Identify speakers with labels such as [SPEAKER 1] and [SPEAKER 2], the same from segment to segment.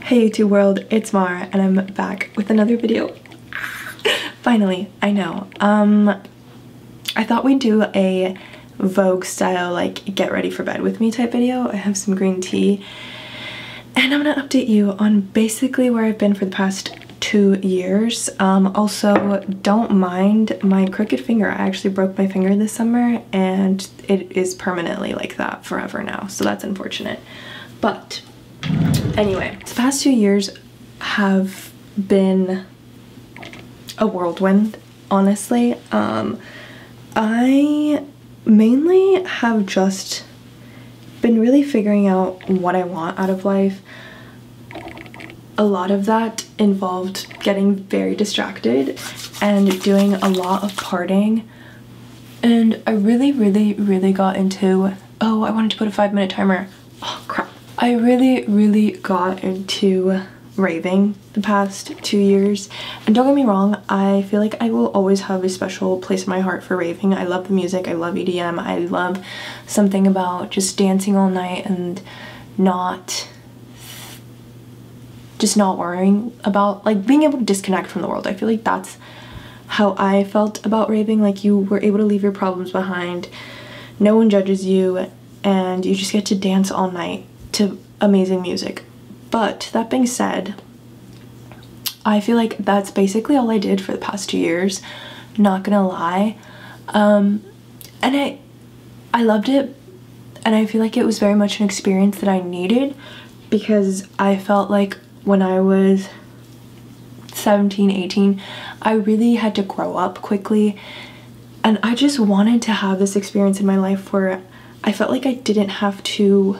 [SPEAKER 1] Hey YouTube world, it's Mara and I'm back with another video. Finally, I know. I thought we'd do a Vogue style like get ready for bed with me type video. I have some green tea and I'm gonna update you on basically where I've been for the past 2 years. Also, don't mind my crooked finger. I actually broke my finger this summer and it is permanently like that forever now, so that's unfortunate. But anyway, the past 2 years have been a whirlwind, honestly. I mainly have just been really figuring out what I want out of life. A lot of that involved getting very distracted and doing a lot of partying. And I really got into, oh, I wanted to put a 5-minute timer. Oh crap. I really got into raving the past 2 years, and don't get me wrong, I feel like I will always have a special place in my heart for raving. I love the music, I love EDM, I love something about just dancing all night and not worrying about, like, being able to disconnect from the world. I feel like that's how I felt about raving. Like, you were able to leave your problems behind, no one judges you, and you just get to dance all night to amazing music. But that being said, I feel like that's basically all I did for the past 2 years, not gonna lie. And I loved it, and I feel like it was very much an experience that I needed, because I felt like when I was 17, 18, I really had to grow up quickly, and I just wanted to have this experience in my life where I felt like I didn't have to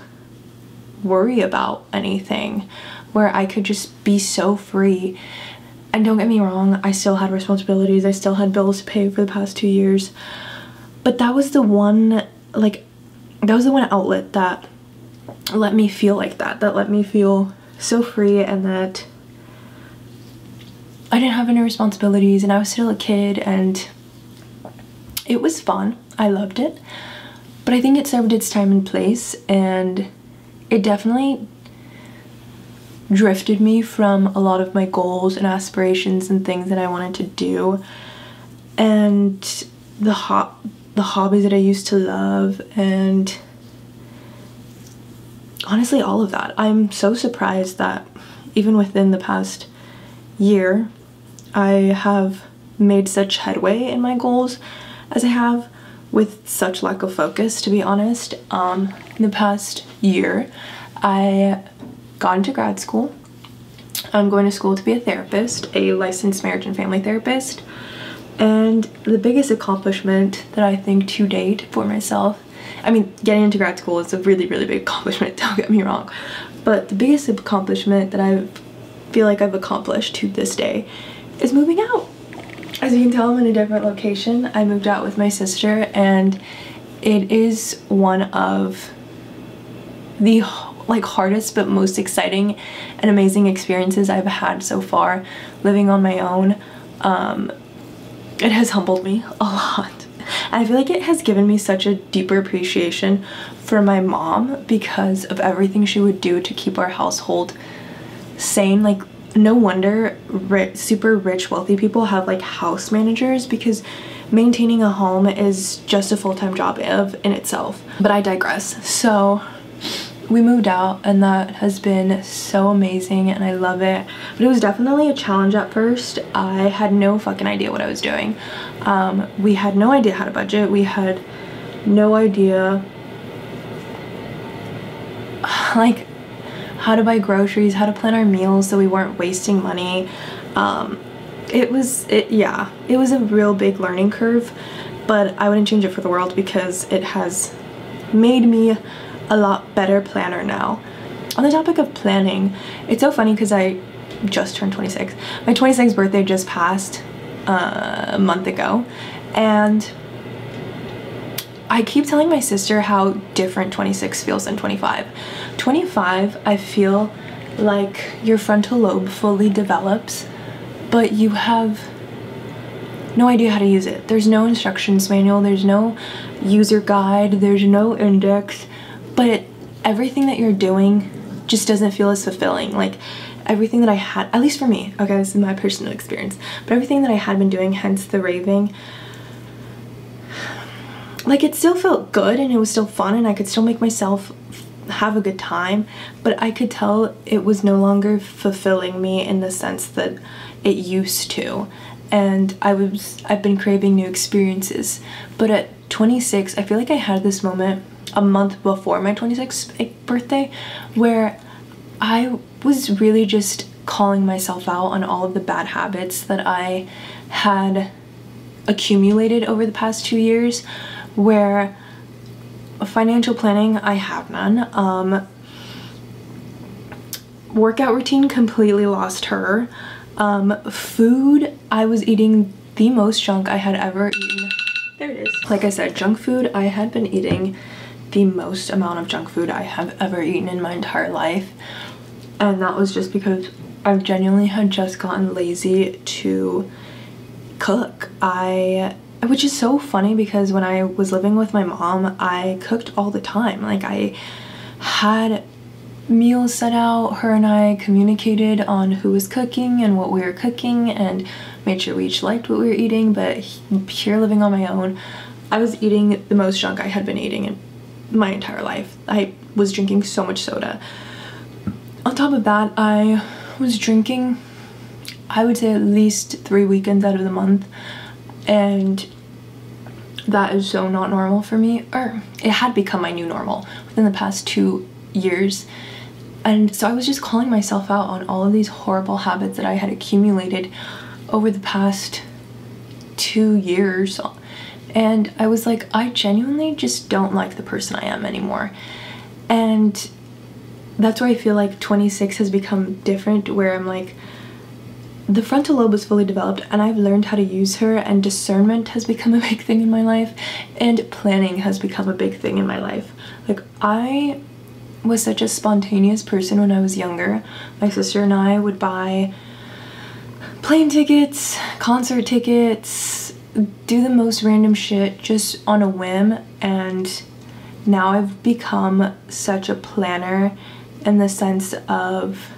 [SPEAKER 1] worry about anything, where I could just be so free. And don't get me wrong, I still had responsibilities, I still had bills to pay for the past 2 years, but that was the one, like, that was the one outlet that let me feel like that let me feel so free, and that I didn't have any responsibilities and I was still a kid, and it was fun. I loved it, but I think it served its time and place, and it definitely drifted me from a lot of my goals and aspirations and things that I wanted to do, and the hobbies that I used to love, and honestly all of that. I'm so surprised that even within the past year I have made such headway in my goals as I have, with such lack of focus, to be honest. In the past year I got into grad school. I'm going to school to be a therapist, a licensed marriage and family therapist, and the biggest accomplishment that I think to date for myself, I mean, getting into grad school is a really big accomplishment, don't get me wrong, but the biggest accomplishment that I feel like I've accomplished to this day is moving out. As you can tell, I'm in a different location. I moved out with my sister, and it is one of the hardest but most exciting and amazing experiences I've had so far living on my own. It has humbled me a lot. And I feel like it has given me such a deeper appreciation for my mom, because of everything she would do to keep our household sane. Like, no wonder super rich, wealthy people have like house managers, because maintaining a home is just a full-time job in itself. But I digress. So we moved out, and that has been so amazing and I love it. But it was definitely a challenge at first. I had no fucking idea what I was doing. We had no idea how to budget. We had no idea like how to buy groceries, how to plan our meals so we weren't wasting money. It was a real big learning curve, but I wouldn't change it for the world, because it has made me a lot better planner now. On the topic of planning, it's so funny because I just turned 26. My 26th birthday just passed a month ago, and I keep telling my sister how different 26 feels than 25. 25, I feel like your frontal lobe fully develops, but you have no idea how to use it. There's no instructions manual, there's no user guide, there's no index, but everything that you're doing just doesn't feel as fulfilling. Like, everything that I had, at least for me, okay, this is my personal experience, but everything that I had been doing, hence the raving, like it still felt good and it was still fun and I could still make myself have a good time, but I could tell it was no longer fulfilling me in the sense that it used to. And I've been craving new experiences. But at 26, I feel like I had this moment a month before my 26th birthday where I was really just calling myself out on all of the bad habits that I had accumulated over the past 2 years, where financial planning, I have none. Workout routine, completely lost her. Food, I was eating the most junk I had ever eaten. There it is. Like I said, junk food, I had been eating the most amount of junk food I have ever eaten in my entire life. And that was just because I genuinely had just gotten lazy to cook. Which is so funny because when I was living with my mom, I cooked all the time. Like I had meals set out, her and I communicated on who was cooking and what we were cooking and made sure we each liked what we were eating. But here, living on my own, I was eating the most junk I had been eating in my entire life. I was drinking so much soda. On top of that, I was drinking, I would say, at least 3 weekends out of the month, and that is so not normal for me, or it had become my new normal within the past 2 years. And so I was just calling myself out on all of these horrible habits that I had accumulated over the past 2 years. And I was like, I genuinely just don't like the person I am anymore. And that's where I feel like 26 has become different, where I'm like, the frontal lobe is fully developed and I've learned how to use her, and discernment has become a big thing in my life, and planning has become a big thing in my life. Like, I was such a spontaneous person when I was younger. My sister and I would buy plane tickets, concert tickets, do the most random shit just on a whim, and now I've become such a planner in the sense of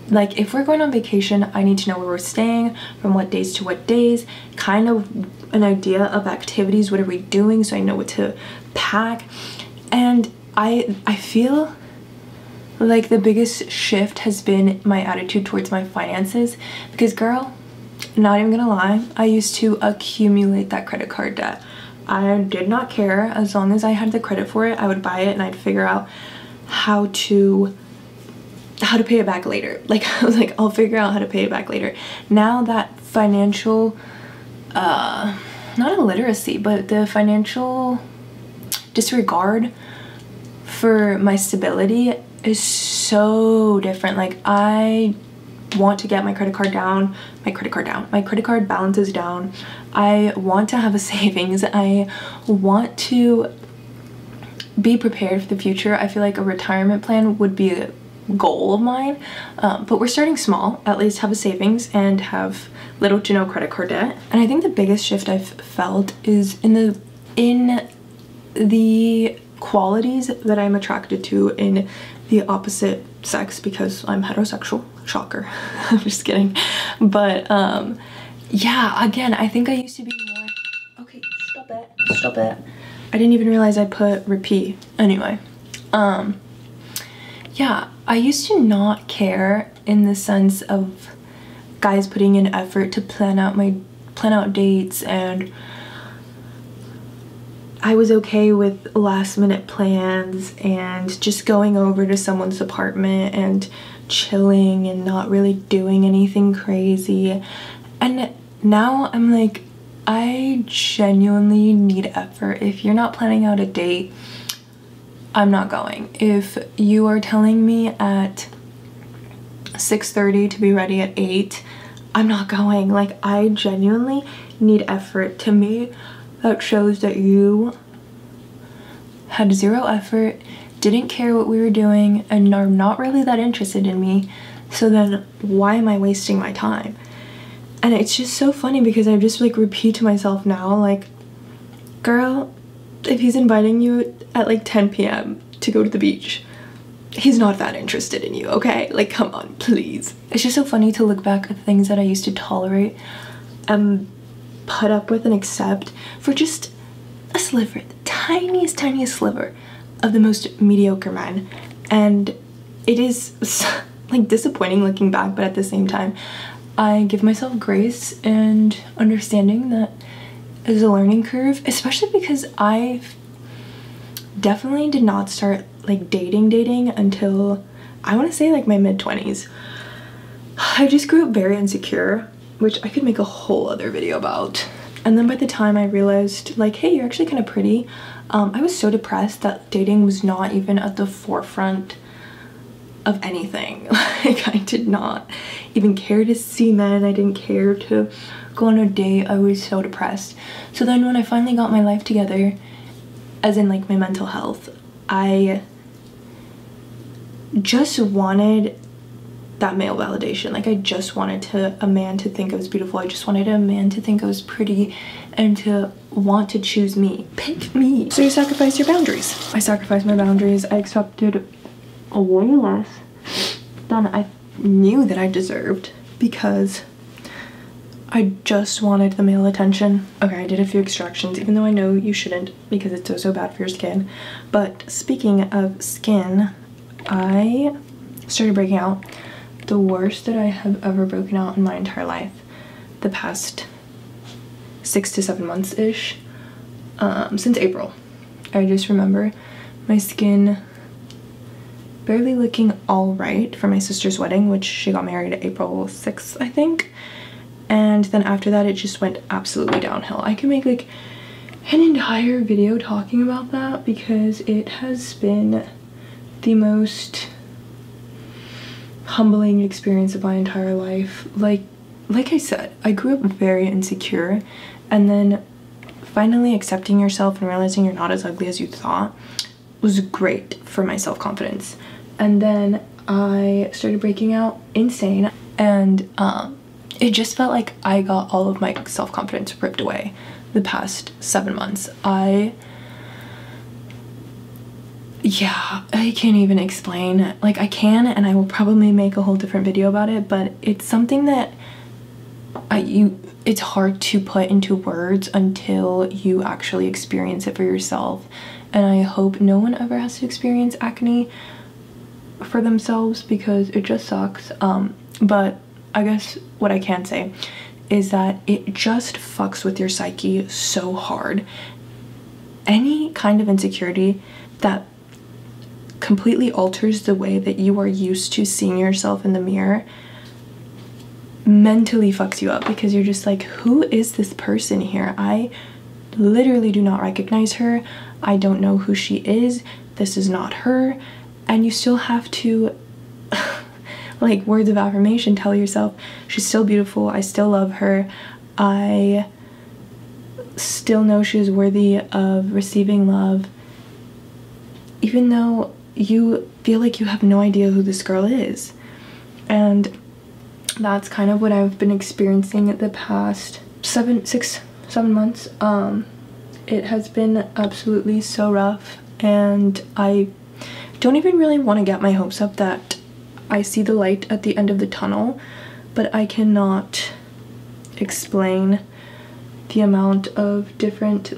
[SPEAKER 1] like, if we're going on vacation, I need to know where we're staying, from what days to what days, kind of an idea of activities, what are we doing, so I know what to pack. And I feel like the biggest shift has been my attitude towards my finances, because girl, not even gonna lie, I used to accumulate that credit card debt. I did not care. As long as I had the credit for it, I would buy it and I'd figure out how to pay it back later. Like, I was like, I'll figure out how to pay it back later. Now that financial, not illiteracy, but the financial disregard for my stability is so different. Like, I want to get my credit card balances down. I want to have a savings. I want to be prepared for the future. I feel like a retirement plan would be a goal of mine, but we're starting small. At least have a savings and have little to no credit card debt. And I think the biggest shift I've felt is in the qualities that I'm attracted to in the opposite sex, because I'm heterosexual. Shocker. I'm just kidding. But yeah, again, I think I used to be more, okay, stop it. I didn't even realize I put repeat. Anyway, yeah, I used to not care in the sense of guys putting in effort to plan out dates, and I was okay with last minute plans and just going over to someone's apartment and chilling and not really doing anything crazy. And now I'm like, I genuinely need effort. If you're not planning out a date, I'm not going. If you are telling me at 6:30 to be ready at 8, I'm not going. Like, I genuinely need effort. To me, that shows that you had zero effort, didn't care what we were doing, and are not really that interested in me. So then why am I wasting my time? And it's just so funny because I just like repeat to myself now, like, girl, if he's inviting you at like 10 p.m. to go to the beach, he's not that interested in you, okay? Like, come on, please. It's just so funny to look back at things that I used to tolerate and put up with and accept for just a sliver, the tiniest sliver of the most mediocre man. And it is like disappointing looking back, but at the same time I give myself grace and understanding that is a learning curve, especially because I definitely did not start like dating until I want to say like my mid-20s. I just grew up very insecure, which I could make a whole other video about. And then by the time I realized like, hey, you're actually kind of pretty, I was so depressed that dating was not even at the forefront of anything. Like, I did not even care to see men. I didn't care to go on a date. I was so depressed. So then when I finally got my life together, as in like my mental health, I just wanted that male validation. Like, I just wanted a man to think I was beautiful. I just wanted a man to think I was pretty and to want to choose me, pick me. So you sacrifice your boundaries. I sacrificed my boundaries. I accepted way less than I knew that I deserved because I just wanted the male attention. Okay, I did a few extractions, even though I know you shouldn't because it's so bad for your skin. But speaking of skin, I started breaking out. The worst that I have ever broken out in my entire life, the past 6 to 7 months-ish, since April. I just remember my skin barely looking all right for my sister's wedding, which she got married April 6th, I think. And then after that, it just went absolutely downhill. I could make like an entire video talking about that because it has been the most humbling experience of my entire life. Like I said, I grew up very insecure, and then finally accepting yourself and realizing you're not as ugly as you thought was great for my self-confidence. And then I started breaking out insane, and it just felt like I got all of my self-confidence ripped away the past 7 months. Yeah, I can't even explain. Like, I can, and I will probably make a whole different video about it, but it's something that it's hard to put into words until you actually experience it for yourself. And I hope no one ever has to experience acne for themselves because it just sucks. But I guess what I can say is that it just fucks with your psyche so hard. Any kind of insecurity that completely alters the way that you are used to seeing yourself in the mirror mentally fucks you up because you're just like, who is this person here? I literally do not recognize her. I don't know who she is. This is not her. And you still have to like words of affirmation tell yourself she's still beautiful, I still love her, I still know she is worthy of receiving love, even though you feel like you have no idea who this girl is. And that's kind of what I've been experiencing the past 7 months. It has been absolutely so rough, and I don't even really want to get my hopes up that I see the light at the end of the tunnel, but I cannot explain the amount of different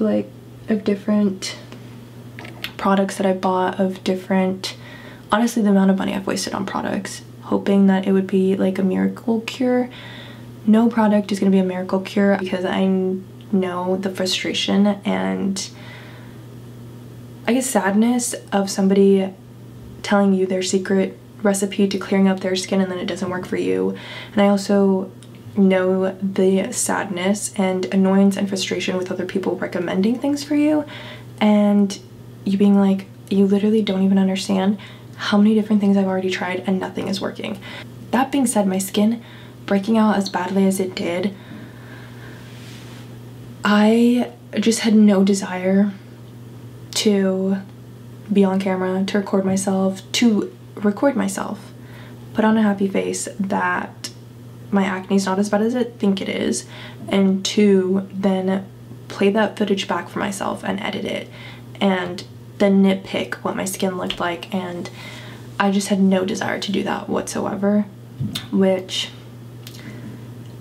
[SPEAKER 1] products that I bought, honestly the amount of money I've wasted on products, hoping that it would be like a miracle cure. No product is gonna be a miracle cure because I know the frustration and I guess sadness of somebody telling you their secret recipe to clearing up their skin and then it doesn't work for you. And I also know the sadness and annoyance and frustration with other people recommending things for you and you being like, you literally don't even understand how many different things I've already tried and nothing is working. That being said, my skin breaking out as badly as it did, I just had no desire to be on camera, to record myself, put on a happy face that my acne is not as bad as I think it is, and to then play that footage back for myself and edit it and then nitpick what my skin looked like and I just had no desire to do that whatsoever, which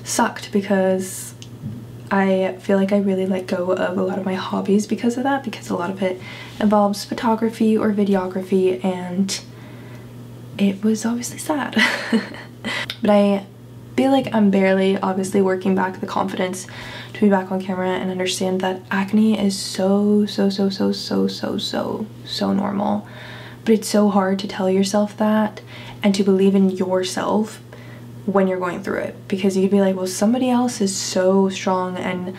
[SPEAKER 1] sucked because I feel like I really let go of a lot of my hobbies because of that, because a lot of it involves photography or videography, and it was obviously sad. But I feel like I'm barely obviously working back the confidence to be back on camera and understand that acne is so normal. But it's so hard to tell yourself that and to believe in yourself when you're going through it, because you could be like, well, somebody else is so strong and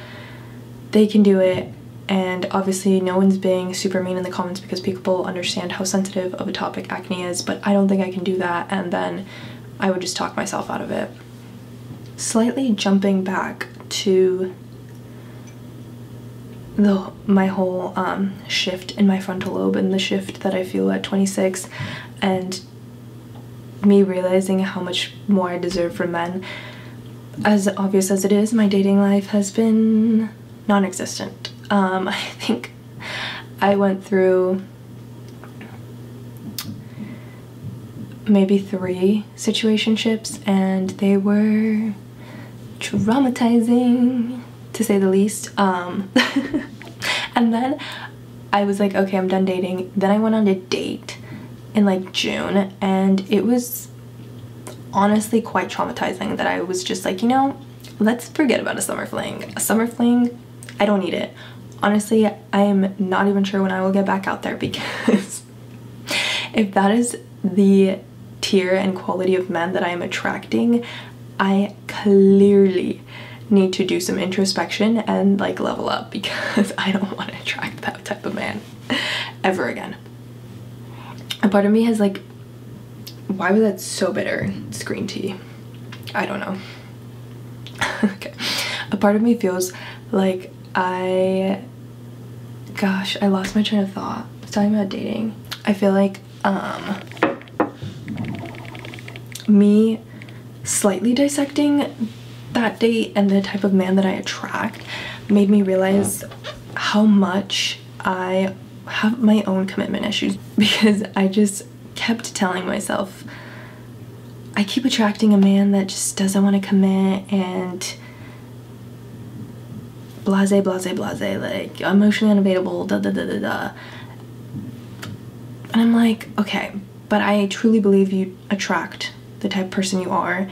[SPEAKER 1] they can do it, and obviously no one's being super mean in the comments because people understand how sensitive of a topic acne is, but I don't think I can do that, and then I would just talk myself out of it. Slightly jumping back to my whole shift in my frontal lobe and the shift that I feel at 26, and me realizing how much more I deserve from men. As obvious as it is, my dating life has been non-existent. I think I went through maybe 3 situationships, and they were traumatizing, to say the least. And then I was like, okay, I'm done dating. Then I went on a date in like June, and it was honestly quite traumatizing that I was just like, you know, let's forget about a summer fling. A summer fling, I don't need it. Honestly, I am not even sure when I will get back out there, because if that is the tier and quality of men that I am attracting, I clearly need to do some introspection and like level up, because I don't want to attract that type of man ever again. A part of me has like, why was that so bitter? It's green tea. I don't know. Okay. A part of me feels like gosh, I lost my train of thought. I was talking about dating. I feel like me slightly dissecting that date and the type of man that I attract made me realize how much I have my own commitment issues, because I just kept telling myself I keep attracting a man that just doesn't want to commit and blase, like emotionally unavailable, and I'm like, okay, but I truly believe you attract the type of person you are.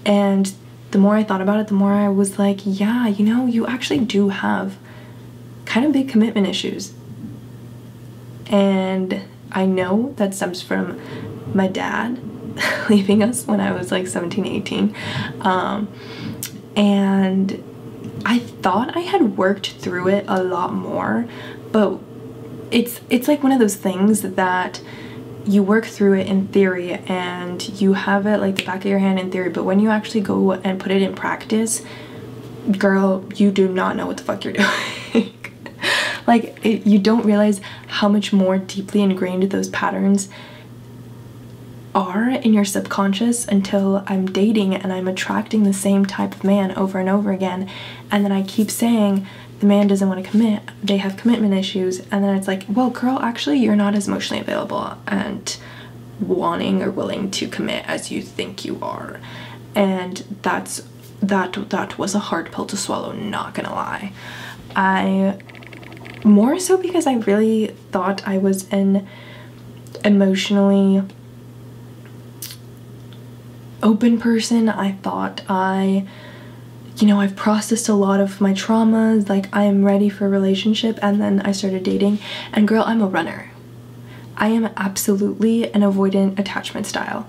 [SPEAKER 1] And the more I thought about it, the more I was like, yeah, you know, you actually do have kind of big commitment issues. And I know that stems from my dad leaving us when I was like 17, 18. And I thought I had worked through it a lot more, but it's like one of those things that you work through it in theory and you have it like the back of your hand in theory, but when you actually go and put it in practice, girl, you do not know what the fuck you're doing. Like, you don't realize how much more deeply ingrained those patterns are in your subconscious until I'm dating and I'm attracting the same type of man over and over again, and then I keep saying the man doesn't want to commit, they have commitment issues, and then it's like, well girl, actually you're not as emotionally available and wanting or willing to commit as you think you are. And that was a hard pill to swallow, not gonna lie. More so because I really thought I was an emotionally open person. I thought you know, I've processed a lot of my traumas, like I am ready for a relationship, and then I started dating, and girl, I'm a runner. I am absolutely an avoidant attachment style.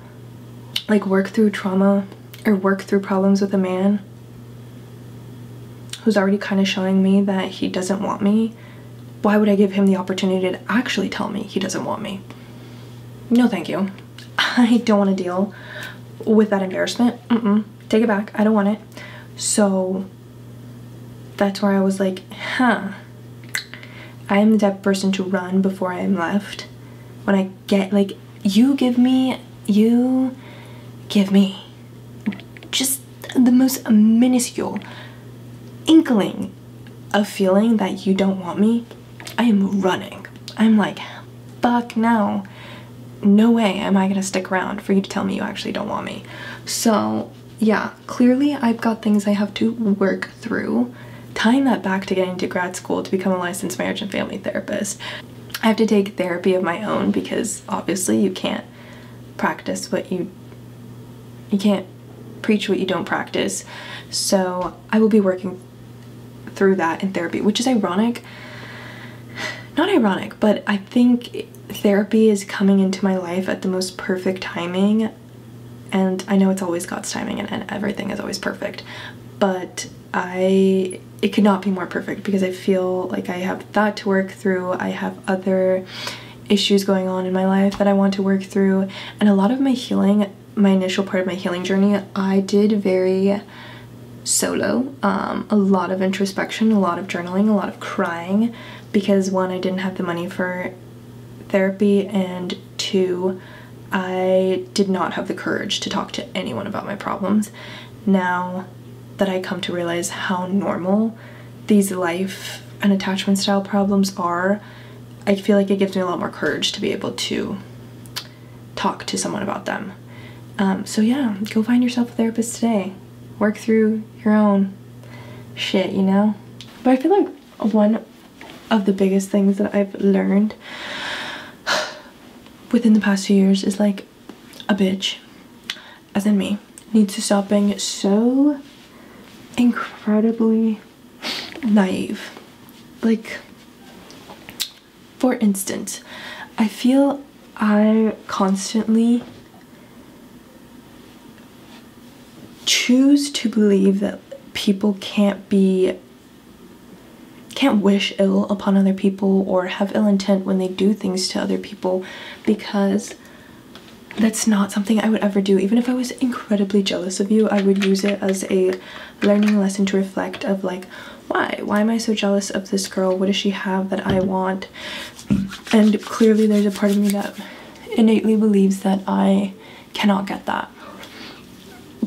[SPEAKER 1] Like, work through trauma or work through problems with a man who's already kind of showing me that he doesn't want me. Why would I give him the opportunity to actually tell me he doesn't want me? No thank you. I don't want to deal with that embarrassment. Take it back. I don't want it. So that's where I was like, I am the type of person to run before I am left. When I get like, you give me just the most minuscule inkling of feeling that you don't want me, I am running. I'm like, fuck no. no way am I gonna stick around for you to tell me you actually don't want me. So yeah, clearly I've got things I have to work through. Tying that back to getting to grad school to become a licensed marriage and family therapist, I have to take therapy of my own because obviously you can't practice what you can't preach what you don't practice. So I will be working through that in therapy, which is ironic. Not ironic, but I think therapy is coming into my life at the most perfect timing. And I know it's always God's timing and everything is always perfect, but it could not be more perfect because I feel like I have that to work through. I have other issues going on in my life that I want to work through, and a lot of my healing, my initial part of my healing journey, I did very solo. A lot of introspection, a lot of journaling, a lot of crying, because one, I didn't have the money for therapy, and two, I did not have the courage to talk to anyone about my problems. Now that I come to realize how normal these life and attachment style problems are, I feel like it gives me a lot more courage to be able to talk to someone about them. So yeah, go find yourself a therapist today. Work through your own shit, you know? But I feel like one of the biggest things that I've learned within the past 2 years is like a bitch, as in me, needs to stop being so incredibly naive. Like, for instance, I feel I constantly choose to believe that people can't wish ill upon other people or have ill intent when they do things to other people, because that's not something I would ever do. Even if I was incredibly jealous of you, I would use it as a learning lesson to reflect of like, why am I so jealous of this girl? What does she have that I want? And clearly there's a part of me that innately believes that I cannot get that.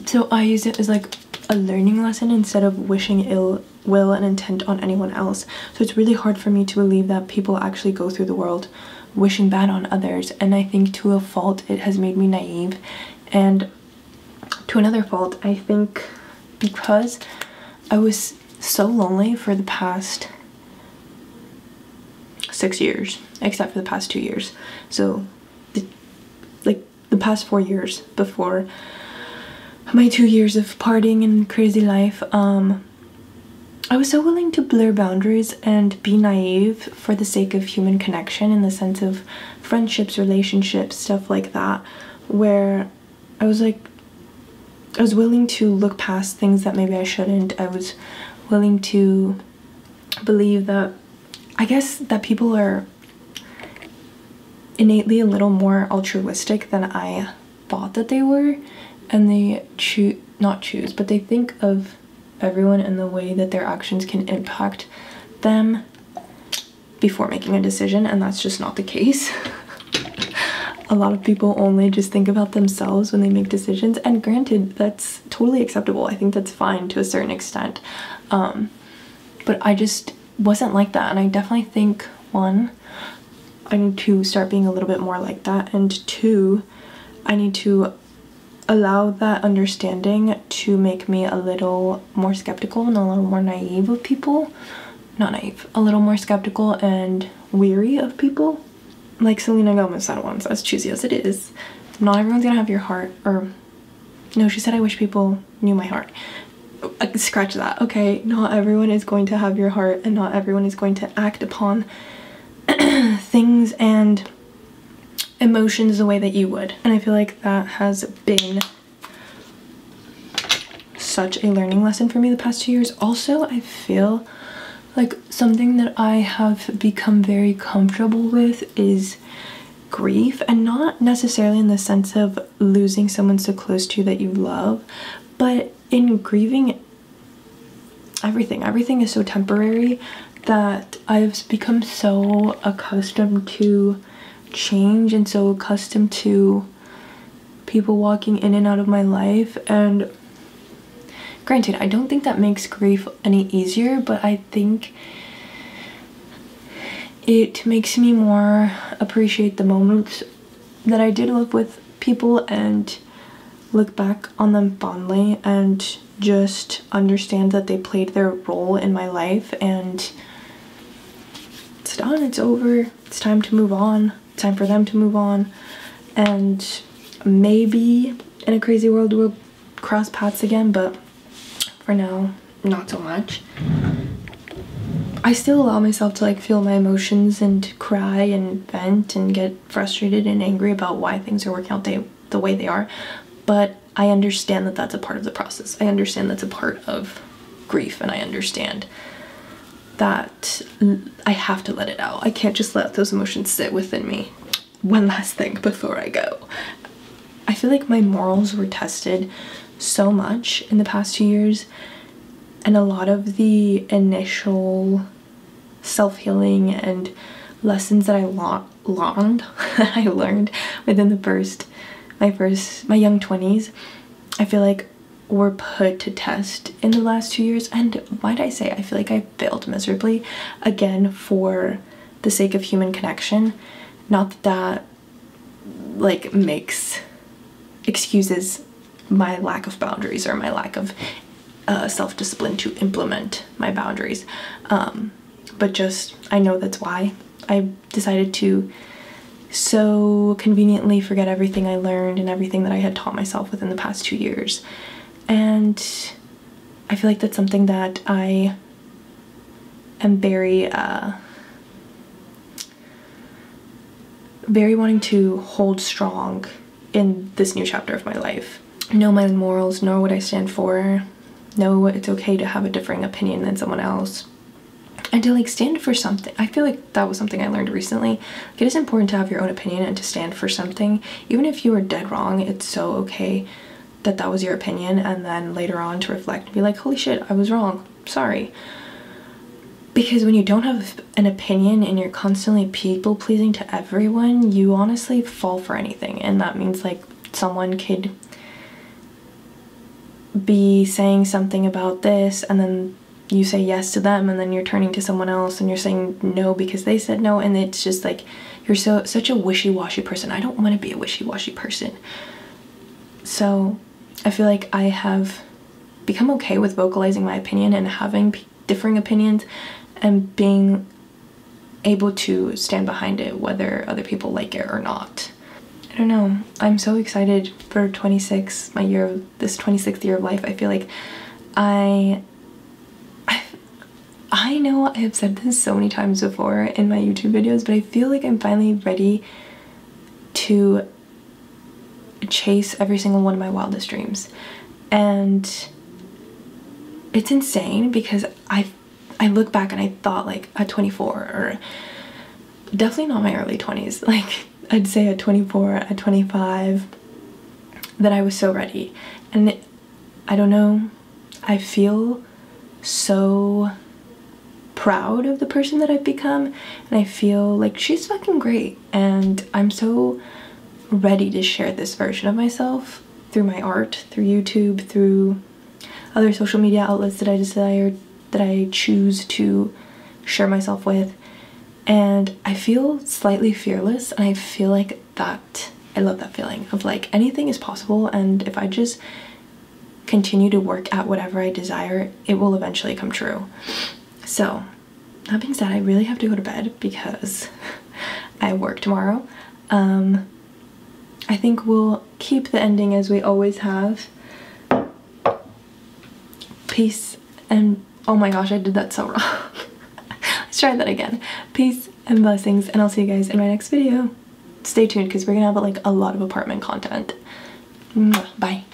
[SPEAKER 1] So I use it as like a learning lesson instead of wishing ill will and intent on anyone else. So it's really hard for me to believe that people actually go through the world wishing bad on others, and I think to a fault it has made me naive. And to another fault, I think because I was so lonely for the past 6 years, except for the past 2 years. So the past 4 years before my 2 years of partying and crazy life, I was so willing to blur boundaries and be naive for the sake of human connection, in the sense of friendships, relationships, stuff like that, where I was willing to look past things that maybe I shouldn't. I was willing to believe that, I guess, that people are innately a little more altruistic than I thought that they were, and they but they think of everyone in the way that their actions can impact them before making a decision, and that's just not the case. A lot of people only just think about themselves when they make decisions, and granted, that's totally acceptable. I think that's fine to a certain extent, but I just wasn't like that, and I definitely think, one, I need to start being a little bit more like that, and two, I need to allow that understanding to make me a little more skeptical and a little more naive of people. Not naive, a little more skeptical and weary of people. Like Selena Gomez said once, as cheesy as it is, not everyone's gonna have your heart. Or no, she said, I wish people knew my heart. Scratch that. Okay, not everyone is going to have your heart, and not everyone is going to act upon things and emotions the way that you would. And I feel like that has been such a learning lesson for me the past 2 years. Also, I feel like something that I have become very comfortable with is grief, and not necessarily in the sense of losing someone so close to you that you love, but in grieving everything. Everything is so temporary that I've become so accustomed to change and so accustomed to people walking in and out of my life. And granted, I don't think that makes grief any easier, but I think it makes me more appreciate the moments that I did live with people and look back on them fondly and just understand that they played their role in my life, and it's done, it's over, it's time to move on, it's time for them to move on, and maybe in a crazy world we'll cross paths again, but for now, not so much. I still allow myself to like feel my emotions and cry and vent and get frustrated and angry about why things are working out the way they are, but I understand that that's a part of the process. I understand that's a part of grief, and I understand that I have to let it out. I can't just let those emotions sit within me. One last thing before I go. I feel like my morals were tested so much in the past 2 years, and a lot of the initial self-healing and lessons that I learned within my young 20s, I feel like were put to test in the last 2 years. And might I say, I feel like I failed miserably again for the sake of human connection. Not that that like excuses my lack of boundaries or my lack of self-discipline to implement my boundaries, but just I know that's why I decided to so conveniently forget everything I learned and everything that I had taught myself within the past 2 years. And I feel like that's something that I am very wanting to hold strong in this new chapter of my life. Know my morals, know what I stand for, know it's okay to have a differing opinion than someone else, and to like stand for something. I feel like that was something I learned recently. Like, it is important to have your own opinion and to stand for something. Even if you were dead wrong, it's so okay that that was your opinion, and then later on to reflect and be like, holy shit, I was wrong, sorry. Because when you don't have an opinion and you're constantly people pleasing to everyone, you honestly fall for anything. And that means like someone could be saying something about this, and then you say yes to them, and then you're turning to someone else and you're saying no because they said no, and it's just like you're such a wishy-washy person. I don't want to be a wishy-washy person. So I feel like I have become okay with vocalizing my opinion and having differing opinions and being able to stand behind it whether other people like it or not. I don't know. I'm so excited for 26, this 26th year of life. I feel like I know I have said this so many times before in my YouTube videos, but I feel like I'm finally ready to chase every single one of my wildest dreams. And it's insane because I look back and I thought like at 24, or definitely not my early 20s, like I'd say at 24, at 25, that I was so ready. And I don't know, I feel so proud of the person that I've become, and I feel like she's fucking great, and I'm so ready to share this version of myself through my art, through YouTube, through other social media outlets that I choose to share myself with. And I feel slightly fearless, and I feel like that I love that feeling of like anything is possible, and if I just continue to work at whatever I desire, it will eventually come true. So that being said, I really have to go to bed because I work tomorrow. I think we'll keep the ending as we always have. Peace and oh my gosh, I did that so wrong. Let's try that again. Peace and blessings, and I'll see you guys in my next video. Stay tuned because we're gonna have like a lot of apartment content. Bye.